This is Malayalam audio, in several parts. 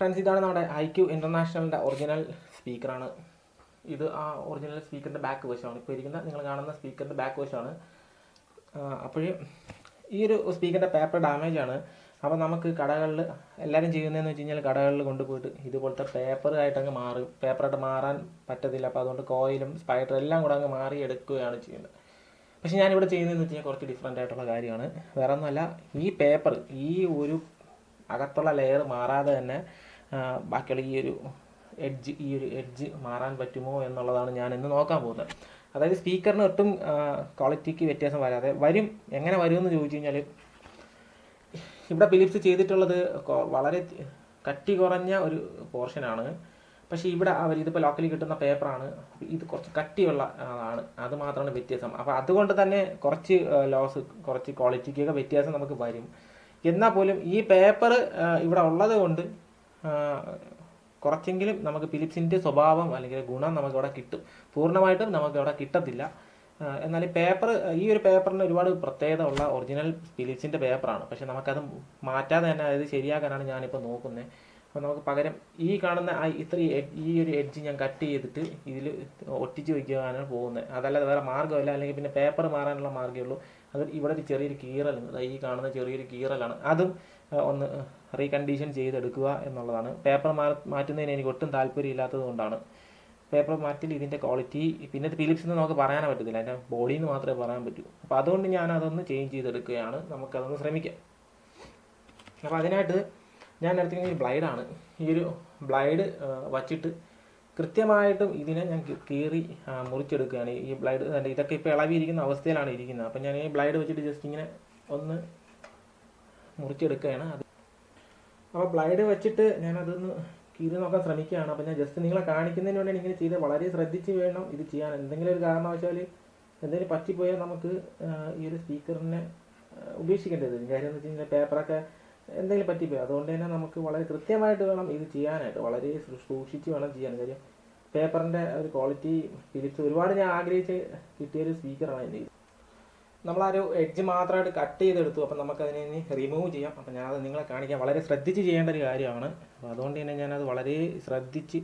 ഫ്രണ്ട്സ്, ഇതാണ് നമ്മുടെ IQ ഇൻ്റർനാഷണലിൻ്റെ ഒറിജിനൽ സ്പീക്കറാണ്. ഇത് ആ ഒറിജിനൽ സ്പീക്കറിൻ്റെ ബാക്ക് വശമാണ്. ഇപ്പോൾ ഇരിക്കുന്ന നിങ്ങൾ കാണുന്ന സ്പീക്കറിൻ്റെ ബാക്ക് വശമാണ്. അപ്പോൾ ഈ ഒരു സ്പീക്കറിൻ്റെ പേപ്പർ ഡാമേജാണ്. അപ്പോൾ നമുക്ക് കടകളിൽ എല്ലാവരും ചെയ്യുന്നതെന്ന് വെച്ച് കഴിഞ്ഞാൽ കടകളിൽ കൊണ്ടുപോയിട്ട് ഇതുപോലത്തെ പേപ്പറായിട്ടങ്ങ് മാറും. പേപ്പറായിട്ട് മാറാൻ പറ്റത്തില്ല. അപ്പോൾ അതുകൊണ്ട് കോയിലും സ്പൈഡറും എല്ലാം കൂടെ അങ്ങ് മാറി എടുക്കുകയാണ് ചെയ്യുന്നത്. പക്ഷേ ഞാനിവിടെ ചെയ്യുന്നതെന്ന് വെച്ച് കഴിഞ്ഞാൽ കുറച്ച് ഡിഫറെൻ്റ് ആയിട്ടുള്ള കാര്യമാണ്. വേറെ ഒന്നുമല്ല, ഈ പേപ്പർ ഈ ഒരു അകത്തുള്ള ലെയർ മാറാതെ തന്നെ ബാക്കിയുള്ള ഈ ഒരു എഡ്ജ് മാറാൻ പറ്റുമോ എന്നുള്ളതാണ് ഞാൻ ഇന്ന് നോക്കാൻ പോകുന്നത്. അതായത് സ്പീക്കറിന് ഒട്ടും ക്വാളിറ്റിക്ക് വ്യത്യാസം വരാതെ വരും. എങ്ങനെ വരുമെന്ന് ചോദിച്ചു കഴിഞ്ഞാൽ, ഇവിടെ ഫിലിപ്സ് ചെയ്തിട്ടുള്ളത് വളരെ കട്ടി കുറഞ്ഞ ഒരു പോർഷനാണ്. പക്ഷേ ഇവിടെ ഇതിപ്പോൾ ലോക്കലി കിട്ടുന്ന പേപ്പറാണ്. ഇത് കുറച്ച് കട്ടിയുള്ള ആണ്. അത് മാത്രമാണ് വ്യത്യാസം. അപ്പോൾ അതുകൊണ്ട് തന്നെ കുറച്ച് ലോസ്, കുറച്ച് ക്വാളിറ്റിക്കൊക്കെ വ്യത്യാസം നമുക്ക് വരും. എന്നാൽ പോലും ഈ പേപ്പർ ഇവിടെ ഉള്ളത് കൊണ്ട് കുറച്ചെങ്കിലും നമുക്ക് ഫിലിപ്സിൻ്റെ സ്വഭാവം അല്ലെങ്കിൽ ഗുണം നമുക്കിവിടെ കിട്ടും. പൂർണ്ണമായിട്ടും നമുക്കിവിടെ കിട്ടത്തില്ല. എന്നാൽ ഈ ഒരു പേപ്പറിന് ഒരുപാട് പ്രത്യേകത ഉള്ള ഒറിജിനൽ ഫിലിപ്സിൻ്റെ പേപ്പറാണ്. പക്ഷേ നമുക്കത് മാറ്റാതെ തന്നെ അത് ശരിയാക്കാനാണ് ഞാനിപ്പോൾ നോക്കുന്നത്. അപ്പോൾ നമുക്ക് പകരം ഈ കാണുന്ന ഈ ഒരു എഡ്ജ് ഞാൻ കട്ട് ചെയ്തിട്ട് ഇതിൽ ഒട്ടിച്ച് വയ്ക്കാനാണ് പോകുന്നത്. അതല്ലാതെ വേറെ മാർഗ്ഗമില്ല. അല്ലെങ്കിൽ പിന്നെ പേപ്പർ മാറാനുള്ള മാർഗ്ഗമേ ഉള്ളൂ. അത് ഇവിടെ ഒരു ചെറിയൊരു കീറലുണ്ട്. ഈ കാണുന്ന ചെറിയൊരു കീറലാണ്. അതും ഒന്ന് റീകണ്ടീഷൻ ചെയ്തെടുക്കുക എന്നുള്ളതാണ്. പേപ്പർ മാറ്റുന്നതിന് എനിക്ക് ഒട്ടും താല്പര്യമില്ലാത്തത് കൊണ്ടാണ്. പേപ്പർ മാറ്റിൽ ഇതിൻ്റെ ക്വാളിറ്റി പിന്നെ ഫിലിപ്സിൽ നിന്ന് നമുക്ക് പറയാൻ പറ്റത്തില്ല. അതിൻ്റെ ബോഡിയിൽ നിന്ന് മാത്രമേ പറയാൻ പറ്റൂ. അപ്പോൾ അതുകൊണ്ട് ഞാനതൊന്ന് ചേഞ്ച് ചെയ്തെടുക്കുകയാണ്. നമുക്കതൊന്ന് ശ്രമിക്കാം. അപ്പോൾ അതിനായിട്ട് ഞാൻ എടുത്തിരിക്കുന്ന ഈ ബ്ലൈഡാണ്. ഈ ഒരു ബ്ലൈഡ് വച്ചിട്ട് കൃത്യമായിട്ടും ഇതിനെ ഞാൻ കീറി മുറിച്ചെടുക്കുകയാണ്. ഈ ബ്ലൈഡ് ഇതൊക്കെ ഇപ്പോൾ ഇളവിയിരിക്കുന്ന അവസ്ഥയിലാണ് ഇരിക്കുന്നത്. അപ്പം ഞാൻ ഈ ബ്ലൈഡ് വെച്ചിട്ട് ജസ്റ്റ് ഇങ്ങനെ ഒന്ന് മുറിച്ചെടുക്കുകയാണ്. അപ്പോൾ ബ്ലൈഡ് വെച്ചിട്ട് ഞാനതൊന്ന് കീറി നോക്കാൻ ശ്രമിക്കുകയാണ്. അപ്പോൾ ഞാൻ ജസ്റ്റ് നിങ്ങളെ കാണിക്കുന്നതിന് വേണ്ടി ഇങ്ങനെ ചെയ്ത് വളരെ ശ്രദ്ധിച്ച് വേണം ഇത് ചെയ്യാൻ. എന്തെങ്കിലും ഒരു കാരണവശാൽ എന്തെങ്കിലും പറ്റിപ്പോയാൽ നമുക്ക് ഈ ഒരു സ്പീക്കറിനെ ഉപേക്ഷിക്കേണ്ടത്. കാര്യം എന്ന് വെച്ച് കഴിഞ്ഞാൽ പേപ്പറൊക്കെ എന്തെങ്കിലും പറ്റിപ്പോയി. അതുകൊണ്ട് തന്നെ നമുക്ക് വളരെ കൃത്യമായിട്ട് വേണം ഇത് ചെയ്യാനായിട്ട്. വളരെ സൂക്ഷിച്ച് വേണം ചെയ്യാൻ. കാര്യം പേപ്പറിൻ്റെ ഒരു ക്വാളിറ്റി ഫിലിപ്സ് ഒരുപാട് ഞാൻ ആഗ്രഹിച്ച് കിട്ടിയൊരു സ്പീക്കറാണ് ഇത്. നമ്മളൊരു എഡ്ജ് മാത്രമായിട്ട് കട്ട് ചെയ്തെടുത്തു. അപ്പം നമുക്കതിനെ ഇനി റിമൂവ് ചെയ്യാം. അപ്പം ഞാനത് നിങ്ങളെ കാണിക്കാൻ വളരെ ശ്രദ്ധിച്ച് ചെയ്യേണ്ട ഒരു കാര്യമാണ്. അപ്പോൾ അതുകൊണ്ട് തന്നെ ഞാനത് വളരെ ശ്രദ്ധിച്ച്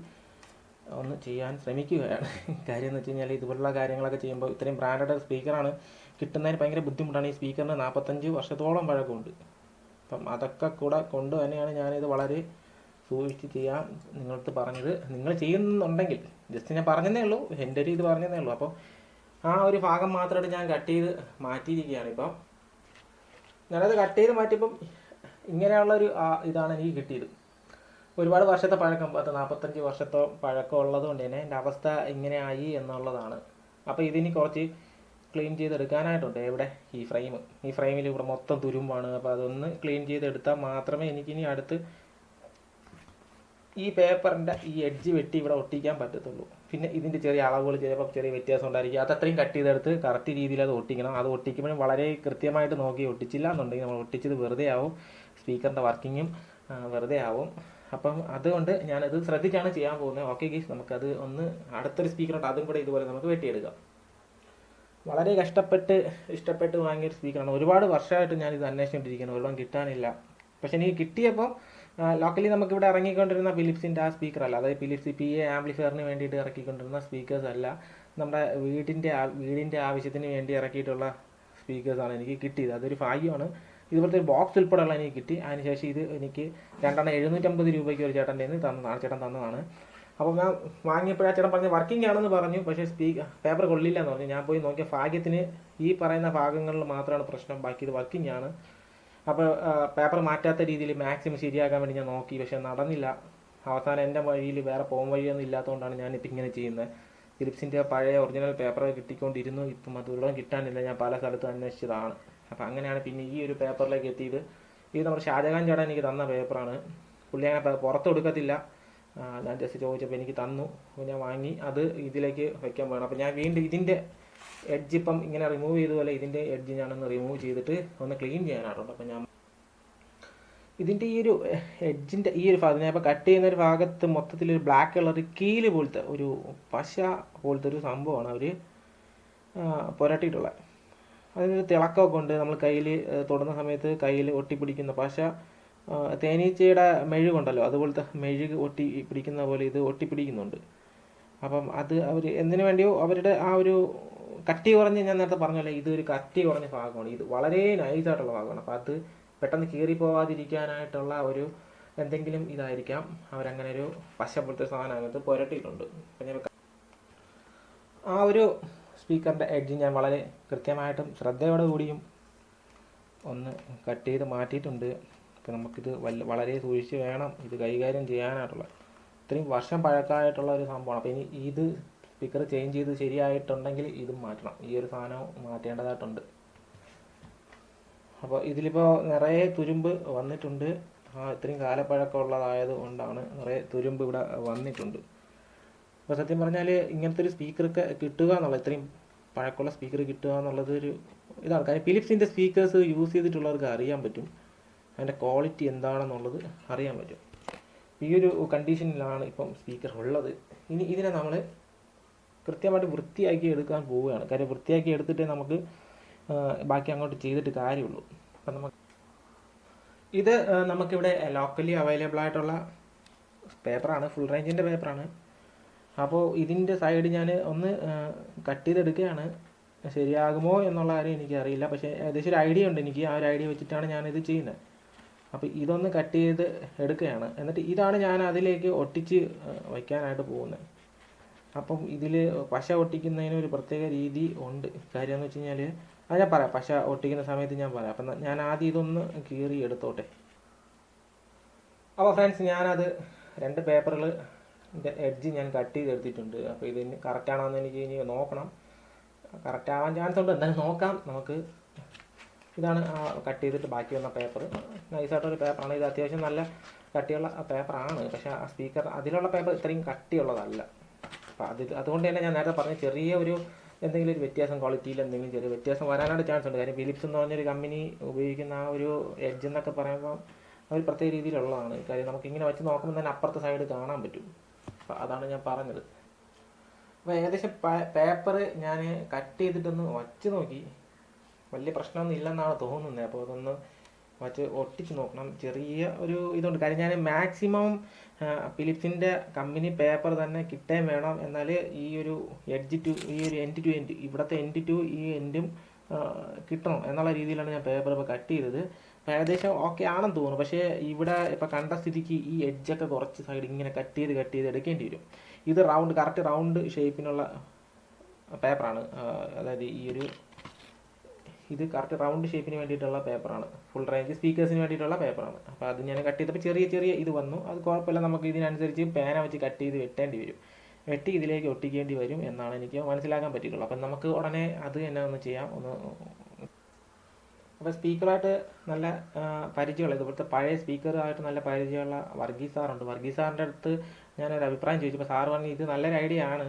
ഒന്ന് ചെയ്യാൻ ശ്രമിക്കുകയാണ്. കാര്യം എന്ന് വെച്ച് കഴിഞ്ഞാൽ ഇതുപോലുള്ള കാര്യങ്ങളൊക്കെ ചെയ്യുമ്പോൾ ഇത്രയും ബ്രാൻഡഡ് സ്പീക്കറാണ് കിട്ടുന്നതിന് ഭയങ്കര ബുദ്ധിമുട്ടാണ്. ഈ സ്പീക്കറിന് 45 വർഷത്തോളം പഴക്കമുണ്ട്. അപ്പം അതൊക്കെ കൂടെ കൊണ്ട് തന്നെയാണ് ഞാനിത് വളരെ സൂക്ഷിച്ച് ചെയ്യാൻ നിങ്ങളടുത്ത് പറഞ്ഞത്. നിങ്ങൾ ചെയ്യുന്നുണ്ടെങ്കിൽ ജസ്റ്റ് ഞാൻ പറഞ്ഞതേ ഉള്ളൂ, എൻ്റെ ഒരു ഇത് പറഞ്ഞതേ ഉള്ളൂ. അപ്പോൾ ആ ഒരു ഭാഗം മാത്രമായിട്ട് ഞാൻ കട്ട് ചെയ്ത് മാറ്റിയിരിക്കുകയാണ്. ഇപ്പം ഞാനത് കട്ട് ചെയ്ത് മാറ്റിയപ്പം ഇങ്ങനെയുള്ളൊരു ഇതാണ് എനിക്ക് കിട്ടിയത്. ഒരുപാട് വർഷത്തെ പഴക്കം, 45 വർഷത്തെ പഴക്കം ഉള്ളത് കൊണ്ട് തന്നെ എൻ്റെ അവസ്ഥ ഇങ്ങനെ ആയി എന്നുള്ളതാണ്. അപ്പോൾ ഇതിനി കുറച്ച് ക്ലീൻ ചെയ്തെടുക്കാനായിട്ടുണ്ട്. ഇവിടെ ഈ ഫ്രെയിമിൽ ഇവിടെ മൊത്തം തുരുമ്പാണ്. അപ്പോൾ അതൊന്ന് ക്ലീൻ ചെയ്തെടുത്താൽ മാത്രമേ എനിക്കിനി അടുത്ത് ഈ പേപ്പറിൻ്റെ ഈ എഡ്ജ് വെട്ടി ഇവിടെ ഒട്ടിക്കാൻ പറ്റത്തുള്ളൂ. പിന്നെ ഇതിൻ്റെ ചെറിയ അളവുകൾ ചിലപ്പോൾ ചെറിയ വ്യത്യാസം ഉണ്ടായിരിക്കും. അതത്രയും കട്ട് ചെയ്തെടുത്ത് കറക്റ്റ് രീതിയിൽ അത് ഒട്ടിക്കണം. അത് ഒട്ടിക്കുമ്പോഴും വളരെ കൃത്യമായിട്ട് നോക്കി ഒട്ടിച്ചില്ല എന്നുണ്ടെങ്കിൽ നമ്മൾ ഒട്ടിച്ചത് വെറുതെ ആവും. സ്പീക്കറിൻ്റെ വർക്കിങ്ങും വെറുതെ ആവും. അപ്പം അതുകൊണ്ട് ഞാനത് ശ്രദ്ധിച്ചാണ് ചെയ്യാൻ പോകുന്നത്. ഓക്കെ ഗീസ്, നമുക്കത് ഒന്ന് അടുത്തൊരു സ്പീക്കറുണ്ട്, അതും കൂടെ ഇതുപോലെ നമുക്ക് വെട്ടിയെടുക്കാം. വളരെ ഇഷ്ടപ്പെട്ട് വാങ്ങിയൊരു സ്പീക്കറാണ്. ഒരുപാട് വർഷമായിട്ട് ഞാനിത് അന്വേഷിച്ചുകൊണ്ടിരിക്കുന്നു. ഒരുപാട് കിട്ടാനില്ല. പക്ഷെ എനിക്ക് കിട്ടിയപ്പോൾ ലോക്കലി നമുക്കിവിടെ ഇറങ്ങിക്കൊണ്ടിരുന്ന ഫിലിപ്സിൻ്റെ ആ സ്പീക്കറല്ല. അതായത് ഫിലിപ്സ് PA ആംപ്ലിഫയറിന് വേണ്ടിയിട്ട് ഇറക്കിക്കൊണ്ടിരുന്ന സ്പീക്കേഴ്സ് അല്ല. നമ്മുടെ വീടിൻ്റെ ആവശ്യത്തിന് വേണ്ടി ഇറക്കിയിട്ടുള്ള സ്പീക്കേഴ്സാണ് എനിക്ക് കിട്ടിയത്. അതൊരു ഭാഗ്യമാണ്. ഇതുപോലത്തെ ഒരു ബോക്സ് ഉൾപ്പെടെയുള്ള എനിക്ക് കിട്ടി. അതിനുശേഷം ഇത് എനിക്ക് 750 രൂപയ്ക്ക് ഒരു ചേട്ടൻ തന്നതാണ്. അപ്പോൾ ഞാൻ വാങ്ങിയപ്പോൾ ആ ചേട്ടൻ പറഞ്ഞ വർക്കിംഗ് ആണെന്ന് പറഞ്ഞു. പക്ഷേ പേപ്പർ കൊള്ളില്ല എന്ന് പറഞ്ഞു. ഞാൻ പോയി നോക്കിയ ഭാഗ്യത്തിന് ഈ പറയുന്ന ഭാഗങ്ങളിൽ മാത്രമാണ് പ്രശ്നം, ബാക്കി ഇത് വർക്കിംഗ് ആണ്. അപ്പോൾ പേപ്പർ മാറ്റാത്ത രീതിയിൽ മാക്സിമം ശരിയാക്കാൻ വേണ്ടി ഞാൻ നോക്കി. പക്ഷേ നടന്നില്ല. അവസാനം എൻ്റെ വഴിയിൽ വേറെ പോകാൻ വഴിയൊന്നും ഇല്ലാത്തതുകൊണ്ടാണ് ഞാനിപ്പോൾ ഇങ്ങനെ ചെയ്യുന്നത്. ഫിലിപ്സിൻ്റെ പഴയ ഒറിജിനൽ പേപ്പർ കിട്ടിക്കൊണ്ടിരുന്നു. ഇപ്പം അതുകൂടെ കിട്ടാനില്ല. ഞാൻ പല സ്ഥലത്തും അന്വേഷിച്ചതാണ്. അപ്പോൾ അങ്ങനെയാണ് പിന്നെ ഈ ഒരു പേപ്പറിലേക്ക് എത്തിയത്. ഇത് നമ്മുടെ ഷാജഹാൻ ചേട്ടൻ എനിക്ക് തന്ന പേപ്പറാണ്. പുള്ളി അങ്ങനെ പുറത്ത് കൊടുക്കത്തില്ല. ഞാൻ ജസ്റ്റ് ചോദിച്ചപ്പോൾ എനിക്ക് തന്നു. അപ്പോൾ ഞാൻ വാങ്ങി അത് ഇതിലേക്ക് വയ്ക്കാൻ വേണം. അപ്പോൾ ഞാൻ വീണ്ടും ഇതിൻ്റെ എഡ്ജ് ഇപ്പം ഇങ്ങനെ റിമൂവ് ചെയ്തതുപോലെ ഇതിൻ്റെ എഡ്ജ് ഞാനൊന്ന് റിമൂവ് ചെയ്തിട്ട് ഒന്ന് ക്ലീൻ ചെയ്യാനായിട്ടുണ്ട്. അപ്പം ഞാൻ ഇതിൻ്റെ ഈ ഒരു എഡ്ജിൻ്റെ ഈ ഒരു ഭാഗം ഞാൻ ഇപ്പോൾ കട്ട് ചെയ്യുന്ന ഒരു ഭാഗത്ത് മൊത്തത്തിലൊരു ബ്ലാക്ക് കളർ കീല് പോലത്തെ ഒരു പശ പോലത്തെ ഒരു സംഭവമാണ് അവർ പുരട്ടിയിട്ടുള്ളത്. അതിനൊരു തിളക്കമൊക്കെ ഉണ്ട്. നമ്മൾ കയ്യിൽ തൊടുന്ന സമയത്ത് കയ്യിൽ ഒട്ടിപ്പിടിക്കുന്ന പശ തേനീച്ചയുടെ മെഴുകുണ്ടല്ലോ, അതുപോലത്തെ മെഴുക് ഒട്ടി പിടിക്കുന്ന പോലെ ഇത് ഒട്ടിപ്പിടിക്കുന്നുണ്ട്. അപ്പം അത് അവർ എന്തിനു വേണ്ടിയോ അവരുടെ ആ ഒരു കട്ടി കുറഞ്ഞ്, ഞാൻ നേരത്തെ പറഞ്ഞല്ലോ ഇതൊരു കട്ടി കുറഞ്ഞ ഭാഗമാണ്, ഇത് വളരെ നൈസായിട്ടുള്ള ഭാഗമാണ്. അപ്പം അത് പെട്ടെന്ന് കീറിപ്പോവാതിരിക്കാനായിട്ടുള്ള ഒരു എന്തെങ്കിലും ഇതായിരിക്കാം അവരങ്ങനെ ഒരു പശ പോലത്തെ സാധനം അതിനകത്ത് പുരട്ടിയിട്ടുണ്ട്. അപ്പം ഞാൻ ആ ഒരു സ്പീക്കറിൻ്റെ എഡ്ജ് ഞാൻ വളരെ കൃത്യമായിട്ടും ശ്രദ്ധയോടെ കൂടിയും ഒന്ന് കട്ട് ചെയ്ത് മാറ്റിയിട്ടുണ്ട്. ഇപ്പം നമുക്കിത് വളരെ സൂക്ഷിച്ച് വേണം ഇത് കൈകാര്യം ചെയ്യാനായിട്ടുള്ള, ഇത്രയും വർഷം പഴക്കമായിട്ടുള്ള ഒരു സംഭവമാണ്. അപ്പോൾ ഇനി ഇത് സ്പീക്കർ ചേഞ്ച് ചെയ്ത് ശരിയായിട്ടുണ്ടെങ്കിൽ ഇതും മാറ്റണം, ഈ ഒരു സാധനം മാറ്റേണ്ടതായിട്ടുണ്ട്. അപ്പോൾ ഇതിലിപ്പോൾ നിറയെ തുരുമ്പ് വന്നിട്ടുണ്ട്. ഇത്രയും കാലപ്പഴക്കമുള്ളതായത് കൊണ്ടാണ് നിറയെ തുരുമ്പ് ഇവിടെ വന്നിട്ടുണ്ട്. അപ്പോൾ സത്യം പറഞ്ഞാൽ ഇങ്ങനത്തെ ഒരു സ്പീക്കറൊക്കെ കിട്ടുക എന്നുള്ളത്, ഇത്രയും പഴക്കമുള്ള സ്പീക്കർ കിട്ടുക എന്നുള്ളത് ഒരു ഇതാണ്. കാര്യം ഫിലിപ്സിൻ്റെ സ്പീക്കേഴ്സ് യൂസ് ചെയ്തിട്ടുള്ളവർക്ക് അറിയാൻ പറ്റും അതിൻ്റെ ക്വാളിറ്റി എന്താണെന്നുള്ളത് അറിയാൻ പറ്റും. ഈ ഒരു കണ്ടീഷനിലാണ് ഇപ്പം സ്പീക്കർ ഉള്ളത്. ഇനി ഇതിനെ നമ്മൾ കൃത്യമായിട്ട് വൃത്തിയാക്കി എടുക്കാൻ പോവുകയാണ്. കാര്യം വൃത്തിയാക്കി എടുത്തിട്ടേ നമുക്ക് ബാക്കി അങ്ങോട്ട് ചെയ്തിട്ട് കാര്യമുള്ളൂ. അപ്പം ഇത് നമുക്കിവിടെ ലോക്കലി അവൈലബിൾ ആയിട്ടുള്ള പേപ്പറാണ്, ഫുൾ റേഞ്ചിൻ്റെ പേപ്പറാണ്. അപ്പോൾ ഇതിൻ്റെ സൈഡ് ഞാൻ ഒന്ന് കട്ട് ചെയ്തെടുക്കുകയാണ്. ശരിയാകുമോ എന്നുള്ള കാര്യം എനിക്കറിയില്ല, പക്ഷേ ഏകദേശം ഒരു ഐഡിയ ഉണ്ട് എനിക്ക്. ആ ഒരു ഐഡിയ വെച്ചിട്ടാണ് ഞാനിത് ചെയ്യുന്നത്. അപ്പോൾ ഇതൊന്ന് കട്ട് ചെയ്ത് എടുക്കുകയാണ്. എന്നിട്ട് ഇതാണ് ഞാൻ അതിലേക്ക് ഒട്ടിച്ച് വയ്ക്കാനായിട്ട് പോകുന്നത്. അപ്പം ഇതിൽ പശ ഒട്ടിക്കുന്നതിന് ഒരു പ്രത്യേക രീതി ഉണ്ട്. കാര്യം എന്ന് വെച്ച് കഴിഞ്ഞാൽ അത് ഞാൻ പറയാം, പശ ഒട്ടിക്കുന്ന സമയത്ത് ഞാൻ പറയാം. അപ്പം ഞാൻ ആദ്യം ഇതൊന്ന് കീറി എടുത്തോട്ടെ. അപ്പോൾ ഫ്രണ്ട്സ്, ഞാനത് 2 പേപ്പറുകൾ എഡ്ജ് ഞാൻ കട്ട് ചെയ്തെടുത്തിട്ടുണ്ട്. അപ്പോൾ ഇതിന് കറക്റ്റാണോ എന്ന് എനിക്ക് ഇനി നോക്കണം. കറക്റ്റ് ആവാൻ ചാൻസ് ഉണ്ട്, എന്തായാലും നോക്കാം നമുക്ക്. ഇതാണ് കട്ട് ചെയ്തിട്ട് ബാക്കി വന്ന പേപ്പർ. നൈസായിട്ടൊരു പേപ്പറാണ് ഇത്, അത്യാവശ്യം നല്ല കട്ടിയുള്ള പേപ്പറാണ്. പക്ഷേ ആ സ്പീക്കർ അതിലുള്ള പേപ്പർ ഇത്രയും കട്ടിയുള്ളതല്ല. അപ്പോൾ അതുകൊണ്ട് തന്നെ ഞാൻ നേരത്തെ പറഞ്ഞ ചെറിയ ഒരു എന്തെങ്കിലും ഒരു വ്യത്യാസം, ക്വാളിറ്റിയിൽ എന്തെങ്കിലും ചെറിയ വ്യത്യാസം വരാനായിട്ട് ചാൻസ് ഉണ്ട്. കാര്യം ഫിലിപ്സ് എന്ന് പറഞ്ഞൊരു കമ്പനി ഉപയോഗിക്കുന്ന ആ ഒരു എഡ്ജ് എന്നൊക്കെ പറയുമ്പോൾ ഒരു പ്രത്യേക രീതിയിലുള്ളതാണ്. കാര്യം നമുക്കിങ്ങനെ വെച്ച് നോക്കുമ്പോൾ തന്നെ അപ്പുറത്തെ സൈഡ് കാണാൻ പറ്റും. അപ്പോൾ അതാണ് ഞാൻ പറഞ്ഞത്. അപ്പോൾ ഏകദേശം പേപ്പർ ഞാൻ കട്ട് ചെയ്തിട്ടൊന്ന് വച്ച് നോക്കി, വലിയ പ്രശ്നമൊന്നും ഇല്ലെന്നാണ് തോന്നുന്നത്. അപ്പോൾ അതൊന്ന് വച്ച് ഒട്ടിച്ച് നോക്കണം. ചെറിയ ഒരു ഇതുണ്ട്. കാര്യം ഞാൻ മാക്സിമം ഫിലിപ്സിൻ്റെ കമ്പനി പേപ്പർ തന്നെ കിട്ടേം വേണം, എന്നാൽ ഈ ഒരു എഡ്ജ് ടു ഈ ഒരു എൻഡ് ടു എൻഡ്, ഇവിടുത്തെ എൻഡ് ടു ഈ എൻഡും കിട്ടണം എന്നുള്ള രീതിയിലാണ് ഞാൻ പേപ്പർ ഇപ്പോൾ കട്ട് ചെയ്തത്. അപ്പോൾ ഏകദേശം ഓക്കെ ആണെന്ന് തോന്നുന്നു. പക്ഷേ ഇവിടെ ഇപ്പോൾ കണ്ട സ്ഥിതിക്ക് ഈ എഡ്ജൊക്കെ കുറച്ച് സൈഡ് ഇങ്ങനെ കട്ട് ചെയ്ത് എടുക്കേണ്ടി വരും. ഇത് കറക്റ്റ് റൗണ്ട് ഷേപ്പിനുള്ള പേപ്പറാണ്. അതായത് ഇത് കറക്റ്റ് റൗണ്ട് ഷേപ്പിന് വേണ്ടിയിട്ടുള്ള പേപ്പറാണ്, ഫുൾ റേഞ്ച് സ്പീക്കേഴ്സിന് വേണ്ടിയിട്ടുള്ള പേപ്പറാണ്. അപ്പോൾ അത് ഞാൻ കട്ട് ചെയ്തപ്പോൾ ചെറിയ ഇത് വന്നു. അത് കുഴപ്പമില്ല, നമുക്ക് ഇതിനനുസരിച്ച് പേന വെച്ച് കട്ട് ചെയ്ത് വെട്ടേണ്ടി വരും, വെട്ടി ഇതിലേക്ക് ഒട്ടിക്കേണ്ടി വരും എന്നാണ് എനിക്ക് മനസ്സിലാക്കാൻ പറ്റിയിട്ടുള്ളത്. അപ്പം നമുക്ക് ഉടനെ അത് തന്നെ ഒന്ന് ചെയ്യാം. അപ്പോൾ സ്പീക്കറായിട്ട് നല്ല പരിചയമുള്ള, ഇതുപോലത്തെ പഴയ സ്പീക്കറായിട്ട് നല്ല പരിചയമുള്ള വർഗീസ് സാറുണ്ട്. വർഗീസ് സാറിൻ്റെ അടുത്ത് ഞാനൊരു അഭിപ്രായം ചോദിച്ചപ്പോൾ സാറ് പറഞ്ഞു ഇത് നല്ലൊരു ഐഡിയ ആണ്.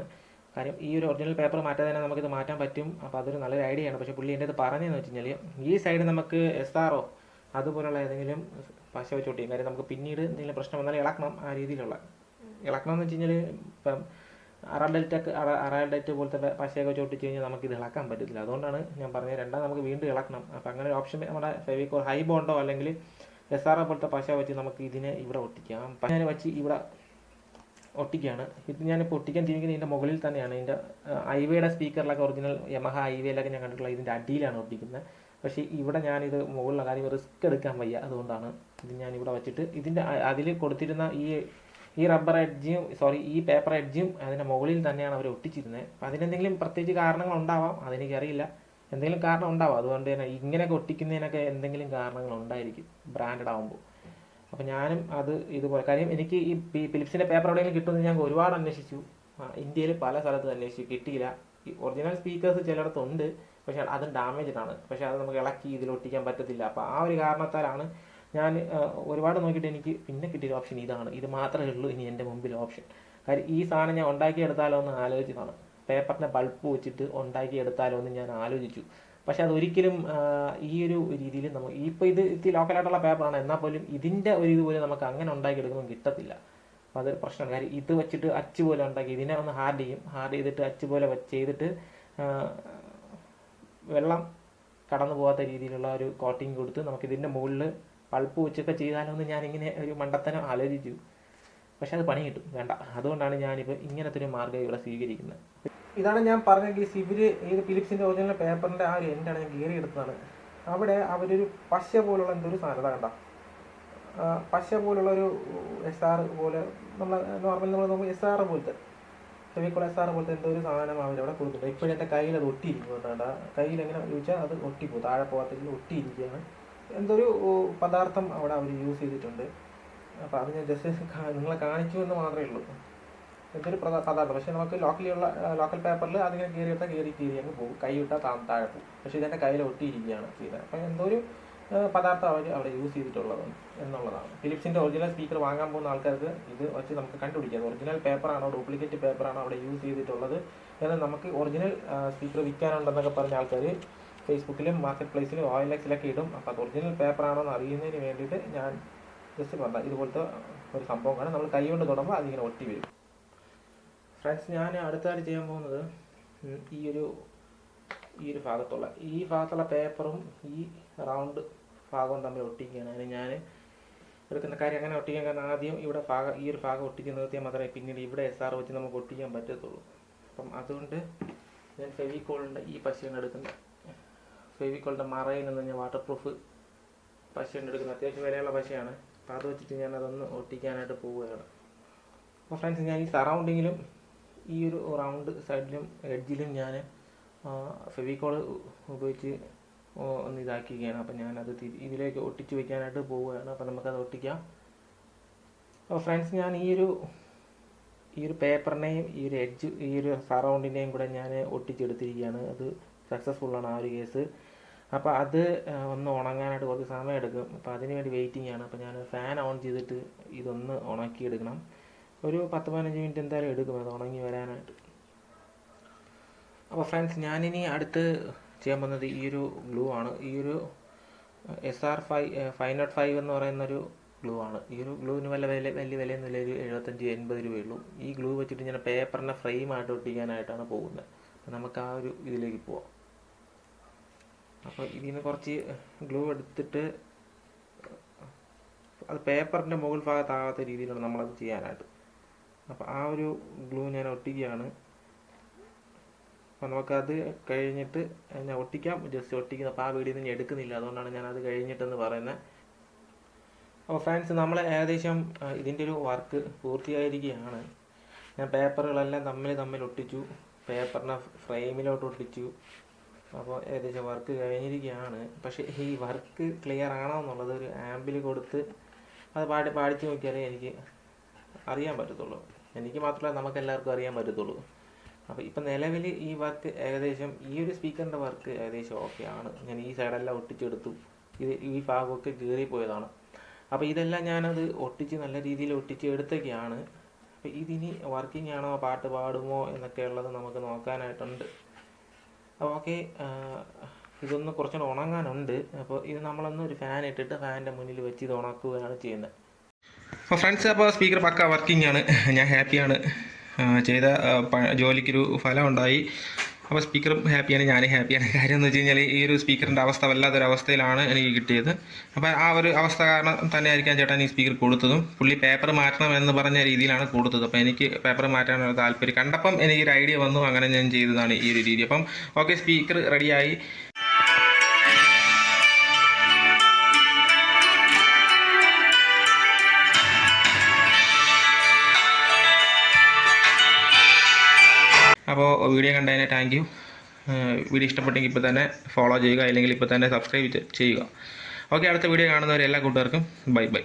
കാര്യം ഈ ഒരു ഒറിജിനൽ പേപ്പർ മാറ്റാതെ തന്നെ നമുക്കിത് മാറ്റാൻ പറ്റും. അപ്പോൾ അതൊരു നല്ലൊരു ഐഡിയ ആണ്. പക്ഷേ പുള്ളി എൻ്റെ അത് പറഞ്ഞതെന്ന് വെച്ച് കഴിഞ്ഞാൽ ഈ സൈഡ് നമുക്ക് SRO അതുപോലുള്ള ഏതെങ്കിലും പശ വെച്ച് ഒട്ടിക്കും. കാര്യം നമുക്ക് പിന്നീട് എന്തെങ്കിലും പ്രശ്നം വന്നാൽ ഇളക്കണം. ആ രീതിയിലുള്ള ഇളക്കണം എന്ന് വെച്ച് കഴിഞ്ഞാൽ ഇപ്പം അറാൽഡേറ്റ് പോലത്തെ പശയൊക്കെ വെച്ച് ഒട്ടിച്ച് കഴിഞ്ഞാൽ നമുക്കിത് ഇളക്കാൻ പറ്റത്തില്ല. അതുകൊണ്ടാണ് ഞാൻ പറഞ്ഞത് രണ്ടാം നമുക്ക് വീണ്ടും ഇളക്കണം. അപ്പോൾ അങ്ങനെ ഒരു ഓപ്ഷൻ നമ്മുടെ ഫെവിക്കോൾ ഹൈ ബോണ്ടോ അല്ലെങ്കിൽ SRO പോലത്തെ പശ വെച്ച് നമുക്ക് ഇതിനെ ഇവിടെ ഒട്ടിക്കാം. ഞാൻ വെച്ച് ഇവിടെ ഒട്ടിക്കുകയാണ്. ഇത് ഞാനിപ്പോൾ ഒട്ടിക്കാൻ തിരിക്കുന്നത് ഇതിൻ്റെ മുകളിൽ തന്നെയാണ്. ഇതിൻ്റെ ഐവയുടെ സ്പീക്കറിലൊക്കെ ഒറിജിനൽ യമഹ ഐവയിലൊക്കെ ഞാൻ കണ്ടിട്ടുള്ള ഇതിൻ്റെ അടിയിലാണ് ഒട്ടിക്കുന്നത്. പക്ഷേ ഇവിടെ ഞാനിത് മുകളിലുള്ള കാര്യം റിസ്ക് എടുക്കാൻ വയ്യ. അതുകൊണ്ടാണ് ഇത് ഞാനിവിടെ വെച്ചിട്ട് ഇതിൻ്റെ അതിൽ കൊടുത്തിരുന്ന ഈ റബ്ബർ എഡ്ജും ഈ പേപ്പർ എഡ്ജും അതിൻ്റെ മുകളിൽ തന്നെയാണ് അവർ ഒട്ടിച്ചിരുന്നത്. അപ്പോൾ അതിനെന്തെങ്കിലും പ്രത്യേകിച്ച് കാരണങ്ങളുണ്ടാവാം, അതെനിക്കറിയില്ല. എന്തെങ്കിലും കാരണം ഉണ്ടാവാം. അതുകൊണ്ട് തന്നെ ഇങ്ങനെയൊക്കെ ഒട്ടിക്കുന്നതിനൊക്കെ എന്തെങ്കിലും കാരണങ്ങളുണ്ടായിരിക്കും ബ്രാൻഡഡ് ആകുമ്പോൾ. അപ്പോൾ ഞാനും അത് ഇതുപോലെ, കാര്യം എനിക്ക് ഈ ഫിലിപ്സിൻ്റെ പേപ്പർ എവിടെയെങ്കിലും കിട്ടുമെന്ന് ഞാൻ ഒരുപാട് അന്വേഷിച്ചു. ഇന്ത്യയിൽ പല സ്ഥലത്തും അന്വേഷിച്ചു, കിട്ടിയില്ല. ഈ ഒറിജിനൽ സ്പീക്കേഴ്സ് ചിലയിടത്തുണ്ട്, പക്ഷേ അത് ഡാമേജ്ഡ് ആണ്. പക്ഷേ അത് നമുക്ക് ഇളക്കി ഇതിലൊട്ടിക്കാൻ പറ്റത്തില്ല. അപ്പോൾ ആ ഒരു കാരണത്താലാണ് ഞാൻ ഒരുപാട് നോക്കിയിട്ട് എനിക്ക് പിന്നെ കിട്ടിയ ഓപ്ഷൻ ഇതാണ്. ഇത് മാത്രമേ ഉള്ളൂ ഇനി എൻ്റെ മുമ്പിൽ ഓപ്ഷൻ. കാര്യം ഈ സാധനം ഞാൻ ഉണ്ടാക്കിയെടുത്താലോ എന്ന് ആലോചിച്ചതാണ്. പേപ്പറിൻ്റെ ബൾബ് വെച്ചിട്ട് ഉണ്ടാക്കിയെടുത്താലോ എന്ന് ഞാൻ ആലോചിച്ചു. പക്ഷെ അതൊരിക്കലും ഈ ഒരു രീതിയിൽ നമുക്ക് ഇപ്പോൾ ഇത് ലോക്കലായിട്ടുള്ള പേപ്പറാണ്, എന്നാൽ പോലും ഇതിൻ്റെ ഒരു ഇതുപോലെ നമുക്ക് അങ്ങനെ ഉണ്ടാക്കിയെടുക്കുമ്പോൾ കിട്ടത്തില്ല. അപ്പോൾ അത് പ്രശ്നമാണ്. കാര്യം ഇത് വെച്ചിട്ട് അച്ച് പോലെ ഉണ്ടാക്കി ഇതിനെ ഒന്ന് ഹാർഡ് ചെയ്തിട്ട് അച്ച് പോലെ ചെയ്തിട്ട് വെള്ളം കടന്നു പോകാത്ത രീതിയിലുള്ള ഒരു കോട്ടിങ് കൊടുത്ത് നമുക്കിതിൻ്റെ മുകളിൽ പൾപ്പ് വെച്ചൊക്കെ ചെയ്താലൊന്ന് ഞാനിങ്ങനെ ഒരു മണ്ടത്തനം ആലോചിച്ചു. പക്ഷെ അത് പണി കിട്ടും, വേണ്ട. അതുകൊണ്ടാണ് ഞാനിപ്പോൾ ഇങ്ങനത്തെ ഒരു മാർഗ്ഗം ഇവിടെ സ്വീകരിക്കുന്നത്. ഇതാണ് ഞാൻ പറഞ്ഞെങ്കിൽ ഇവർ ഏത് ഫിലിപ്സിൻ്റെ ഒറിജിനൽ പേപ്പറിൻ്റെ ആ ഒരു എൻഡാണ് ഞാൻ കീറി എടുത്തതാണ്. അവിടെ അവരൊരു പശ പോലുള്ള എന്തൊരു സാധനത കണ്ട, പശ പോലുള്ളൊരു SR പോലെ, നമ്മൾ നോക്കുമ്പോൾ SR പോലത്തെ, ഫെവിക്കോൾ SR പോലത്തെ എന്തോ ഒരു സാധനം അവരവിടെ കൊടുത്തിട്ടുണ്ട്. ഇപ്പോഴും എൻ്റെ കയ്യിൽ അത് ഒട്ടിയിരിക്കുന്നുണ്ട്. കയ്യിൽ എങ്ങനെ ചോദിച്ചാൽ അത് ഒട്ടിപ്പോകും, താഴെ പോകത്തിൽ ഒട്ടിയിരിക്കുകയാണ്. എന്തൊരു പദാർത്ഥം അവിടെ അവർ യൂസ് ചെയ്തിട്ടുണ്ട്. അപ്പോൾ അത് ഞാൻ ജസ്റ്റ് നിങ്ങളെ കാണിച്ചു എന്ന് മാത്രമേ ഉള്ളൂ. എന്തൊരു പദാർത്ഥം. പക്ഷേ നമുക്ക് ലോക്കൽ പേപ്പറിൽ അതിങ്ങനെ കീറിയിട്ടാൽ കീറി അങ്ങ് പോകും, കൈ വിട്ടാൽ താഴെ പോകും. പക്ഷേ ഇതെൻ്റെ കയ്യിൽ ഒട്ടിയിരിക്കുകയാണ് ചെയ്തത്. അപ്പോൾ എന്തോ ഒരു പദാർത്ഥം അവർ അവിടെ യൂസ് ചെയ്തിട്ടുള്ളത് എന്നുള്ളതാണ്. ഫിലിപ്സിൻ്റെ ഒറിജിനൽ സ്പീക്കർ വാങ്ങാൻ പോകുന്ന ആൾക്കാർക്ക് ഇത് വെച്ച് നമുക്ക് കണ്ടുപിടിക്കാം ഒറിജിനൽ പേപ്പറാണോ ഡ്യൂപ്ലിക്കേറ്റ് പേപ്പറാണോ അവിടെ യൂസ് ചെയ്തിട്ടുള്ളത് എന്ന്. നമുക്ക് ഒറിജിനൽ സ്പീക്കർ വിൽക്കാനുണ്ടെന്നൊക്കെ പറഞ്ഞ ആൾക്കാർ ഫേസ്ബുക്കിലും മാർക്കറ്റ് പ്ലേസിലും OLX-ലൊക്കെ ഇടും. അപ്പോൾ അത് ഒറിജിനൽ പേപ്പറാണോ എന്ന് അറിയുന്നതിന് വേണ്ടിയിട്ട് ഞാൻ ജസ്റ്റ് പറഞ്ഞാൽ ഇതുപോലത്തെ ഒരു സംഭവമാണ്. നമ്മൾ കൈ കൊണ്ട് തൊടുമ്പോൾ അതിങ്ങനെ ഒട്ടി വരും. ഫ്രണ്ട്സ്, ഞാൻ അടുത്തായിട്ട് ചെയ്യാൻ പോകുന്നത് ഈ ഒരു ഭാഗത്തുള്ള പേപ്പറും ഈ റൗണ്ട് ഭാഗവും തമ്മിൽ ഒട്ടിക്കുകയാണ്. അതിന് ഞാൻ എടുക്കുന്ന കാര്യം അങ്ങനെ ഒട്ടിക്കാൻ കാരണം ആദ്യം ഇവിടെ ഈ ഒരു ഭാഗം ഒട്ടിച്ച് നിർത്തിയാൽ മാത്രമേ പിന്നീട് ഇവിടെ SR വെച്ച് നമുക്ക് ഒട്ടിക്കാൻ പറ്റത്തുള്ളൂ. അപ്പം അതുകൊണ്ട് ഞാൻ ഫെവിക്കോളിൻ്റെ ഈ പശയാണ് എടുക്കുന്നത്. ഫെവിക്കോളിൻ്റെ മറയിൽ നിന്ന് ഞാൻ വാട്ടർ പ്രൂഫ് പശയാണ് എടുക്കുന്നത്. അത്യാവശ്യം വിലയുള്ള പശയാണ്. അപ്പോൾ അത് വെച്ചിട്ട് ഞാൻ അതൊന്ന് ഒട്ടിക്കാനായിട്ട് പോവുകയാണ്. അപ്പോൾ ഫ്രണ്ട്സ്, ഞാൻ ഈ സറൗണ്ടിങ്ങിലും ഈ ഒരു റൗണ്ട് സൈഡിലും എഡ്ജിലും ഞാൻ ഫെവിക്കോൾ ഉപയോഗിച്ച് ഒന്ന് ഇതാക്കുകയാണ്. അപ്പം ഞാനത് ഇതിലേക്ക് ഒട്ടിച്ച് വയ്ക്കാനായിട്ട് പോവുകയാണ്. അപ്പം നമുക്കത് ഒട്ടിക്കാം. അപ്പോൾ ഫ്രണ്ട്സ്, ഞാൻ ഈ ഒരു പേപ്പറിനെയും ഈ ഒരു സറൗണ്ടിനെയും കൂടെ ഞാൻ ഒട്ടിച്ചെടുത്തിരിക്കുകയാണ്. അത് സക്സസ്ഫുള്ളാണ് ആ ഒരു കേസ്. അപ്പോൾ അത് ഒന്ന് ഉണങ്ങാനായിട്ട് കുറച്ച് സമയം എടുക്കും. അപ്പോൾ അതിന് വേണ്ടി വെയിറ്റിംഗ് ആണ്. അപ്പോൾ ഞാൻ ഫാൻ ഓൺ ചെയ്തിട്ട് ഇതൊന്ന് ഉണക്കിയെടുക്കണം. ഒരു 10-15 മിനിറ്റ് എന്തായാലും എടുക്കും അത് ഉണങ്ങി വരാനായിട്ട്. അപ്പോൾ ഫ്രണ്ട്സ്, ഞാനിനി അടുത്ത് ചെയ്യാൻ പോകുന്നത് ഈ ഒരു ഗ്ലൂ ആണ്. ഈ ഒരു SR 505 എന്ന് പറയുന്നൊരു ഗ്ലൂ ആണ്. ഈ ഒരു ഗ്ലൂവിന് വലിയ വിലയൊന്നുമില്ല, ഒരു 75-80 രൂപയുള്ളൂ. ഈ ഗ്ലൂ വെച്ചിട്ട് ഞാൻ പേപ്പറിനെ ഫ്രെയിമായിട്ട് ഒട്ടിക്കാനായിട്ടാണ് പോകുന്നത്. അപ്പോൾ നമുക്ക് ആ ഒരു ഇതിലേക്ക് പോവാം. അപ്പോൾ ഇതിന് കുറച്ച് ഗ്ലൂ എടുത്തിട്ട് അത് പേപ്പറിൻ്റെ മുകൾ ഭാഗത്താകാത്ത രീതിയിലാണ് നമ്മളത് ചെയ്യാനായിട്ട്. അപ്പോൾ ആ ഒരു ഗ്ലൂ ഞാൻ ഒട്ടിക്കുകയാണ്. അപ്പോൾ നമുക്കത് കഴിഞ്ഞിട്ട് ഞാൻ ഒട്ടിക്കാം, ജസ്റ്റ് ഒട്ടിക്കുന്നത്. അപ്പോൾ ആ വീഡിയോ ഞാൻ എടുക്കുന്നില്ല, അതുകൊണ്ടാണ് ഞാൻ അത് കഴിഞ്ഞിട്ടെന്ന് പറയുന്നത്. അപ്പോൾ ഫ്രണ്ട്സ്, നമ്മൾ ഏകദേശം ഇതിൻ്റെ ഒരു വർക്ക് പൂർത്തിയായിരിക്കുകയാണ്. ഞാൻ പേപ്പറുകളെല്ലാം തമ്മിൽ ഒട്ടിച്ചു, പേപ്പറിനെ ഫ്രെയിമിലോട്ട് ഒട്ടിച്ചു. അപ്പോൾ ഏകദേശം വർക്ക് കഴിഞ്ഞിരിക്കുകയാണ്. പക്ഷേ ഈ വർക്ക് ക്ലിയർ ആണോ എന്നുള്ളത് ഒരു ആമ്പിൽ കൊടുത്ത് അത് പാടിച്ച് നോക്കിയാലേ എനിക്ക് അറിയാൻ പറ്റത്തുള്ളൂ. എനിക്ക് മാത്രമല്ല, നമുക്കെല്ലാവർക്കും അറിയാൻ പറ്റത്തുള്ളൂ. അപ്പോൾ ഇപ്പം നിലവിൽ ഈ വർക്ക് ഏകദേശം, ഈ ഒരു സ്പീക്കറിൻ്റെ വർക്ക് ഏകദേശം ഓക്കെ ആണ്. ഞാൻ ഈ സൈഡെല്ലാം ഒട്ടിച്ചെടുത്തു. ഈ ഭാഗമൊക്കെ കീറിപ്പോയതാണ്. അപ്പോൾ ഇതെല്ലാം ഞാനത് ഒട്ടിച്ച് നല്ല രീതിയിൽ ഒട്ടിച്ചെടുത്തൊക്കെയാണ്. അപ്പോൾ ഇതിനി വർക്കിംഗ് ആണോ, പാട്ട് പാടുമോ എന്നൊക്കെ ഉള്ളത് നമുക്ക് നോക്കാനായിട്ടുണ്ട്. ഓക്കെ, ഇതൊന്ന് കുറച്ചുകൂടെ ഉണങ്ങാനുണ്ട്. അപ്പോൾ ഇത് നമ്മളൊന്ന് ഒരു ഫാൻ ഇട്ടിട്ട് ഫാനിൻ്റെ മുന്നിൽ വെച്ച് ഇത് ഉണക്കുകയാണ് ചെയ്യുന്നത്. അപ്പോൾ ഫ്രണ്ട്സ്, അപ്പോൾ സ്പീക്കർ പക്ക വർക്കിംഗ് ആണ്. ഞാൻ ഹാപ്പിയാണ്. ചെയ്ത ജോലിക്കൊരു ഫലം ഉണ്ടായി. അപ്പോൾ സ്പീക്കറും ഹാപ്പിയാണ്, ഞാനും ഹാപ്പിയാണ്. കാര്യം എന്ന് വെച്ച് കഴിഞ്ഞാൽ ഈ ഒരു സ്പീക്കറിൻ്റെ അവസ്ഥ വല്ലാത്തൊരവസ്ഥയിലാണ് എനിക്ക് കിട്ടിയത്. അപ്പോൾ ആ ഒരു അവസ്ഥ കാരണം തന്നെ ആയിരിക്കാം ചേട്ടൻ ഈ സ്പീക്കർ കൊടുത്തതും. പുള്ളി പേപ്പർ മാറ്റണം എന്ന് പറഞ്ഞ രീതിയിലാണ് കൊടുത്തത്. അപ്പോൾ എനിക്ക് പേപ്പർ മാറ്റാനുള്ള താല്പര്യം കണ്ടപ്പം എനിക്കൊരു ഐഡിയ വന്നു, അങ്ങനെ ഞാൻ ചെയ്തതാണ് ഈ ഒരു രീതി. അപ്പം ഓക്കെ, സ്പീക്കർ റെഡിയായി. അപ്പോൾ വീഡിയോ കണ്ടതിന് താങ്ക് യു. വീഡിയോ ഇഷ്ടപ്പെട്ടെങ്കിൽ ഇപ്പോൾ തന്നെ ഫോളോ ചെയ്യുക, അല്ലെങ്കിൽ ഇപ്പോൾ തന്നെ സബ്സ്ക്രൈബ് ചെയ്യുക. ഓക്കെ, അടുത്ത വീഡിയോ കാണുന്നവരെ എല്ലാ കൂട്ടുകാർക്കും ബൈ.